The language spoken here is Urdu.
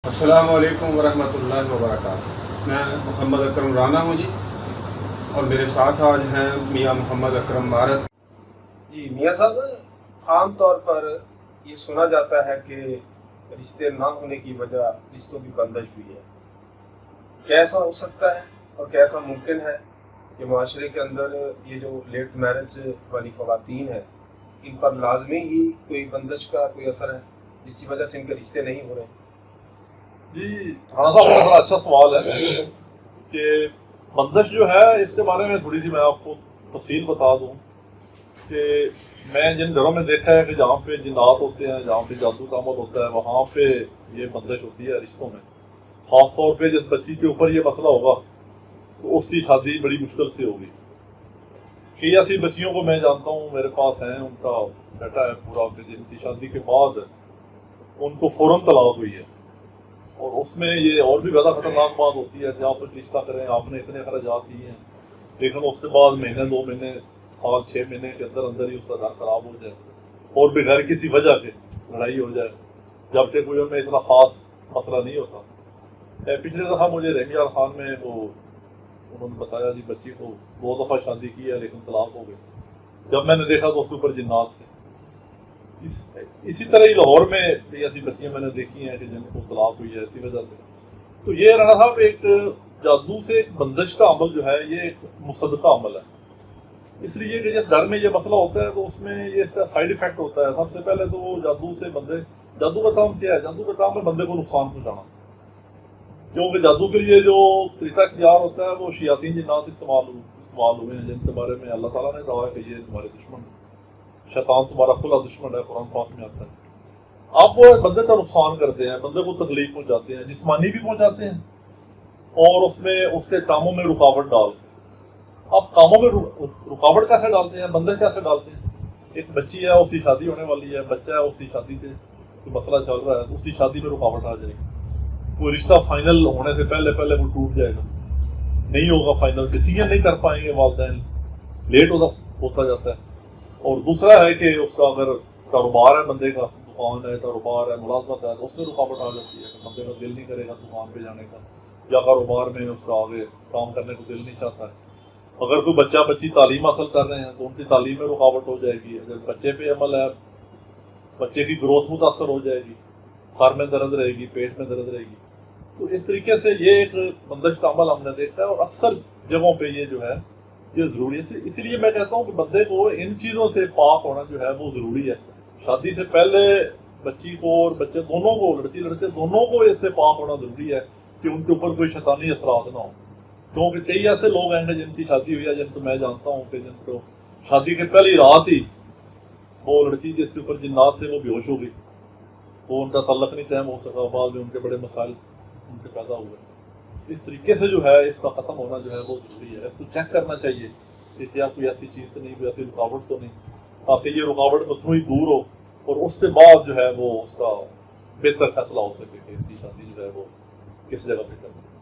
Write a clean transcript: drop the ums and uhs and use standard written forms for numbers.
السلام علیکم ورحمۃ اللہ وبرکاتہ۔ میں محمد اکرم رانا ہوں جی، اور میرے ساتھ آج ہیں میاں محمد اکرم بھارت جی۔ میاں صاحب، عام طور پر یہ سنا جاتا ہے کہ رشتے نہ ہونے کی وجہ رشتوں کی بندش بھی ہے۔ کیسا ہو سکتا ہے اور کیسا ممکن ہے کہ معاشرے کے اندر یہ جو لیٹ میرج والی خواتین ہیں، ان پر لازمی ہی کوئی بندش کا کوئی اثر ہے جس کی وجہ سے ان کے رشتے نہیں ہو رہے؟ جی رانا صاحب، بڑا اچھا سوال ہے کہ بندش جو ہے اس کے بارے میں تھوڑی سی میں آپ کو تفصیل بتا دوں کہ میں جن گھروں میں دیکھا ہے کہ جہاں پہ جنات ہوتے ہیں، جہاں پہ جادو کا عمل ہوتا ہے، وہاں پہ یہ بندش ہوتی ہے رشتوں میں۔ خاص طور پہ جس بچی کے اوپر یہ مسئلہ ہوگا تو اس کی شادی بڑی مشکل سے ہوگی۔ کئی ایسی بچیوں کو میں جانتا ہوں، میرے پاس ہیں، ان کا بیٹا ہے پورا، کہ جن کی شادی کے بعد ان کو فوراً طلاق ہوئی ہے۔ اور اس میں یہ اور بھی زیادہ خطرناک بات ہوتی ہے کہ آپ کچھ رشتہ کریں، آپ نے اتنے اخراجات دیے ہیں، لیکن اس کے بعد مہینے، 2 مہینے، سال، 6 مہینے کے اندر اندر ہی اس کا گھر خراب ہو جائے اور بغیر کسی وجہ کے لڑائی ہو جائے، جبکہ کوئی ان میں اتنا خاص مسئلہ نہیں ہوتا۔ پچھلے دفعہ مجھے رحمیار خان میں انہوں نے بتایا جی بچی کو 2 دفعہ شادی کی ہے لیکن طلاق ہو گئی۔ جب میں نے دیکھا تو اس کے اوپر جنات تھے۔ اسی طرح ہی لاہور میں ایسی بچیاں میں نے دیکھی ہیں کہ جن کو طلاق ہوئی ہے اسی وجہ سے۔ تو یہ رانا صاحب ایک جادو سے ایک بندش کا عمل جو ہے یہ ایک مصدقہ عمل ہے، اس لیے کہ جس گھر میں یہ مسئلہ ہوتا ہے تو اس میں یہ اس کا سائیڈ ایفیکٹ ہوتا ہے۔ سب سے پہلے تو وہ جادو سے جادو کا کام کیا ہے؟ جادو کا کام ہے بندے کو نقصان پہنچانا، کیونکہ جادو کے لیے جو طریقہ اختیار ہوتا ہے وہ شیاطین جنات استعمال ہوئے ہیں، جن کے بارے میں اللہ تعالیٰ نے کہا ہے کہ یہ تمہارے دشمن ہیں، شیطان تمہارا کھلا دشمن ہے، قرآن پاک میں آتا ہے۔ آپ وہ بندے کا نقصان کرتے ہیں، بندے کو تکلیف پہنچاتے ہیں، جسمانی بھی پہنچاتے ہیں، اور اس میں اس کے کاموں میں رکاوٹ ڈال۔ آپ کاموں میں رکاوٹ کیسے ڈالتے ہیں، بندے کیسے ڈالتے ہیں؟ ایک بچی ہے، اس کی شادی ہونے والی ہے، بچہ ہے، اس کی شادی سے کوئی مسئلہ چل رہا ہے تو اس کی شادی میں رکاوٹ آ جائے گی، کوئی رشتہ فائنل ہونے سے پہلے وہ ٹوٹ جائے گا، نہیں ہوگا فائنل، ڈیسیژن نہیں کر پائیں گے والدین، لیٹ ہوتا جاتا ہے۔ اور دوسرا ہے کہ اس کا اگر کاروبار ہے، بندے کا دکان ہے، کاروبار ہے، ملازمت ہے، تو اس میں رکاوٹ آ جاتی ہے کہ بندے کا دل نہیں کرے گا دکان پہ جانے کا، یا کاروبار میں اس کا آگے کام کرنے کو دل نہیں چاہتا ہے۔ اگر کوئی بچی تعلیم حاصل کر رہے ہیں تو ان کی تعلیم میں رکاوٹ ہو جائے گی۔ اگر بچے پہ عمل ہے، بچے کی گروتھ متاثر ہو جائے گی، سر میں درد رہے گی، پیٹ میں درد رہے گی۔ تو اس طریقے سے یہ ایک بندش کا عمل ہم نے دیکھا ہے، اور اکثر جگہوں پہ یہ جو ہے یہ ضروری ہے۔ اسی لیے میں کہتا ہوں کہ بندے کو ان چیزوں سے پاک ہونا جو ہے وہ ضروری ہے۔ شادی سے پہلے بچی کو اور بچے دونوں کو، لڑکی لڑکے دونوں کو اس سے پاک ہونا ضروری ہے کہ ان کے اوپر کوئی شیطانی اثرات نہ ہوں، کیونکہ کئی ایسے لوگ ہیں جن کی شادی ہوئی ہے، جن کو میں جانتا ہوں کہ جن کو شادی کے پہلی رات ہی وہ لڑکی جس کے اوپر جنات تھے وہ بے ہوش ہو گئی، وہ ان کا تعلق نہیں قائم ہو سکا، بعد میں ان کے بڑے مسائل ان کے پیدا ہوئے۔ اس طریقے سے جو ہے اس کا ختم ہونا جو ہے وہ ضروری ہے۔ اس کو چیک کرنا چاہیے کہ کیا کوئی ایسی چیز تو نہیں، کوئی ایسی رکاوٹ تو نہیں، تاکہ یہ رکاوٹ مصنوعی دور ہو اور اس کے بعد جو ہے وہ اس کا بہتر فیصلہ ہو سکے کہ اس کی شادی جو ہے وہ کس جگہ پہ کرنا ہے۔